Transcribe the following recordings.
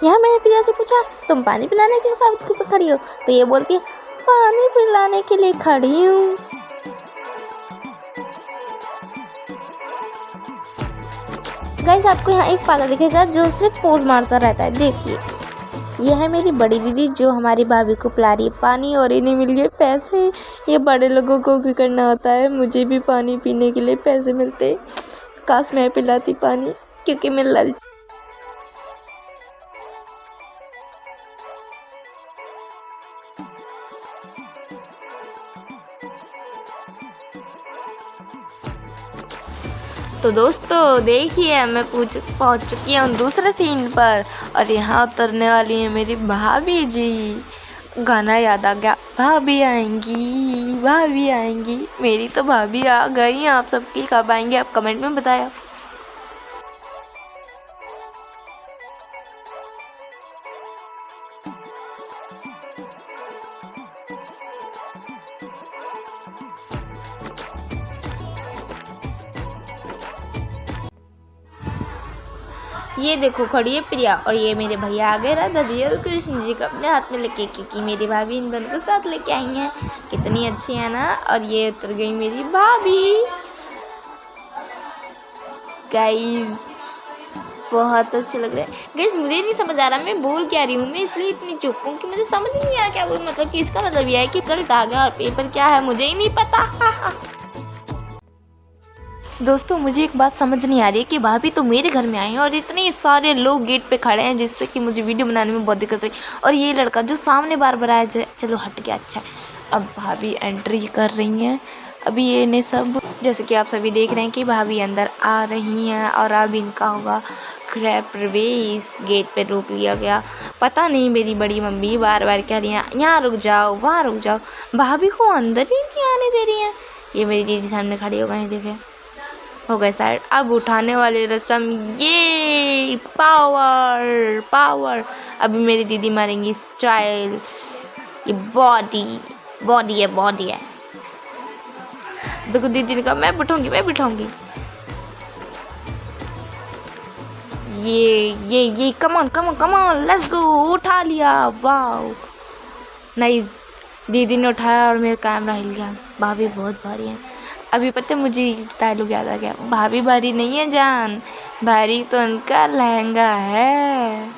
यहाँ मैंने प्रिया से पूछा, तुम पानी पिलाने के लिए सावित्री पे खड़ी हो? तो ये बोलती है, पानी पिलाने के लिए खड़ी हूँ। गाइस, आपको यहाँ एक पागल दिखेगा जो सिर्फ पोज मारता रहता है। देखिए, ये है मेरी बड़ी दीदी जो हमारी भाभी को पिला रही है पानी, और इन्हें मिल गए पैसे। ये बड़े लोगों को भी करना होता है, मुझे भी पानी पीने के लिए पैसे मिलते। काश मैं पिलाती पानी, क्योंकि मैं लाल। तो दोस्तों देखिए, मैं पहुंच चुकी हूँ दूसरे सीन पर, और यहाँ उतरने वाली है मेरी भाभी जी। गाना याद आ गया, भाभी आएंगी भाभी आएंगी। मेरी तो भाभी आ गई। आप सबकी कब आएंगे, आप कमेंट में बताया। ये देखो खड़ी है प्रिया, और ये मेरे भैया आ गए राधा जी और कृष्ण जी को अपने हाथ में लेके, क्योंकि मेरी भाभी इन दोनों को साथ लेके आई हैं। कितनी अच्छी है ना। और ये उतर गई मेरी भाभी। गाइस, बहुत अच्छे लग रहे हैं। गाइस, मुझे नहीं समझ आ रहा मैं बोल क्या रही हूँ। मैं इसलिए इतनी चुप हूँ कि मुझे समझ ही नहीं आ रहा क्या बोल, मतलब कि इसका मतलब यह है कि रिजल्ट आ गया और पेपर क्या है मुझे ही नहीं पता। दोस्तों, मुझे एक बात समझ नहीं आ रही है कि भाभी तो मेरे घर में आई हैं और इतने सारे लोग गेट पे खड़े हैं, जिससे कि मुझे वीडियो बनाने में बहुत दिक्कत रही। और ये लड़का जो सामने बार बार आया, चलो हट गया। अच्छा, अब भाभी एंट्री कर रही हैं। अभी ये ने सब, जैसे कि आप सभी देख रहे हैं कि भाभी अंदर आ रही हैं, और अब इनका होगा गृह प्रवेश। गेट पे रोक लिया गया। पता नहीं मेरी बड़ी मम्मी बार बार कह रही हैं, यहाँ रुक जाओ, वहाँ रुक जाओ, भाभी को अंदर ही नहीं आने दे रही हैं। ये मेरी दीदी सामने खड़ी हो गई, देखे हो गए साइड। अब उठाने वाली रस्म, ये पावर पावर। अभी मेरी दीदी मारेंगी स्टाइल। ये बॉडी बॉडी है, बॉडी है। देखो दीदी ने कहा मैं बिठाऊंगी, मैं बिठाऊंगी। ये come on come on come on, let's go. उठा लिया, वाओ नाइस। दीदी ने उठाया और मेरा कैमरा हिल गया। भाभी बहुत भारी है। अभी पता है मुझे डायलॉग याद आ गया, भाभी भारी नहीं है जान, भारी तो उनका लहंगा है।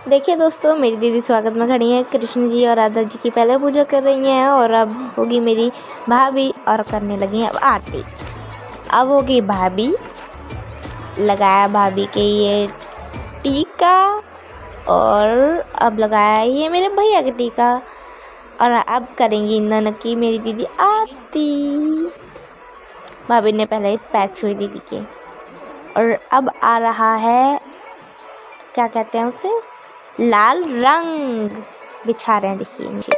देखिए दोस्तों, मेरी दीदी स्वागत में खड़ी हैं। कृष्ण जी और राधा जी की पहले पूजा कर रही हैं, और अब होगी मेरी भाभी और करने लगी हैं अब आरती। अब होगी भाभी, लगाया भाभी के ये टीका, और अब लगाया ये मेरे भैया का टीका, और अब करेंगी इन दोनों की मेरी दीदी आरती। भाभी ने पहले पैर छुई दीदी के, और अब आ रहा है, क्या कहते हैं उसे, लाल रंग बिछा रहे हैं। देखिए नीचे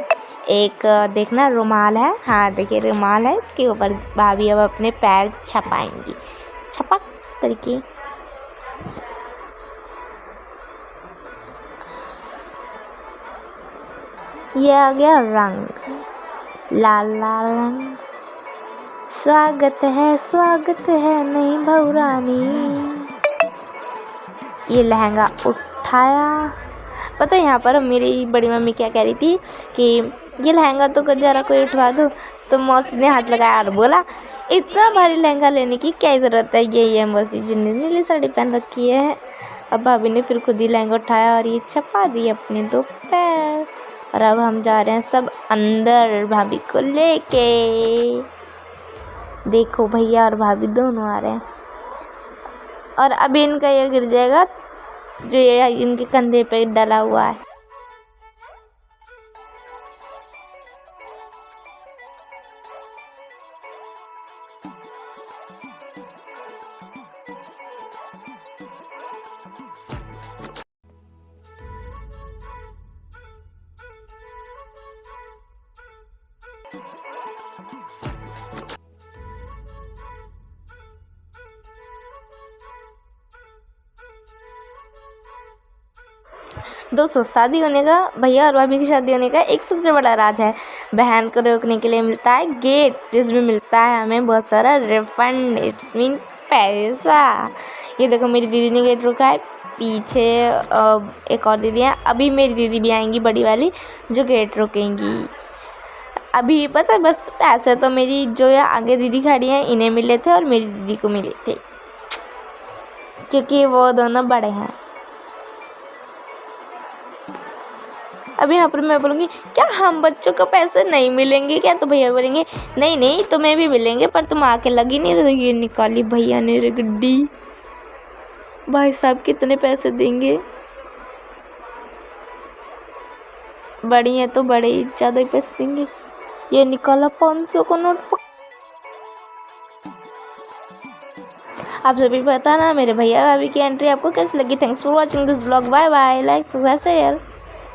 एक देखना रुमाल है, हाँ देखिए रुमाल है, इसके ऊपर भाभी अब अपने पैर छपाएंगी, छपक करके। ये आ गया रंग, लाल लाल रंग। स्वागत है नई बहुरानी। ये लहंगा उठाया। पता है यहाँ पर मेरी बड़ी मम्मी क्या कह रही थी कि ये लहंगा तो जरा कोई उठवा दो, तो मौसी ने हाथ लगाया और बोला, इतना भारी लहंगा लेने की क्या ज़रूरत है, ये मौसी जी ने नीली साड़ी पहन रखी है। अब भाभी ने फिर खुद ही लहंगा उठाया और ये छपा दी अपने दो पैर, और अब हम जा रहे हैं सब अंदर भाभी को लेके। देखो भैया और भाभी दोनों आ रहे हैं, और अब इनका ये गिर जाएगा जो ये इनके कंधे पे डला हुआ है। दोस्तों शादी होने का, भैया और भाभी की शादी होने का एक सबसे बड़ा राज है, बहन को रोकने के लिए मिलता है गेट, जिसमें मिलता है हमें बहुत सारा रिफंड, इट्स मीन पैसा। ये देखो मेरी दीदी ने गेट रोका है, पीछे एक और दीदी है, अभी मेरी दीदी भी आएंगी बड़ी वाली जो गेट रोकेंगी। अभी पता है बस पैसे तो मेरी जो है आगे दीदी खड़ी हैं इन्हें मिले थे और मेरी दीदी को मिले थे, क्योंकि वो दोनों बड़े हैं। अब यहाँ पर मैं बोलूँगी क्या हम बच्चों को पैसे नहीं मिलेंगे क्या, तो भैया बोलेंगे नहीं नहीं तुम्हें भी मिलेंगे, पर तुम आके लगी नहीं रही। ये निकाली भैया ने रे गड्डी। भाई साहब कितने पैसे देंगे, बड़ी है तो बड़े ही ज़्यादा ही पैसे देंगे। ये निकाला 500 का नोट। आप सभी बताना मेरे भैया भाभी की एंट्री आपको कैसी लगी। Thanks for watching this blog. Bye bye, like subscribe share.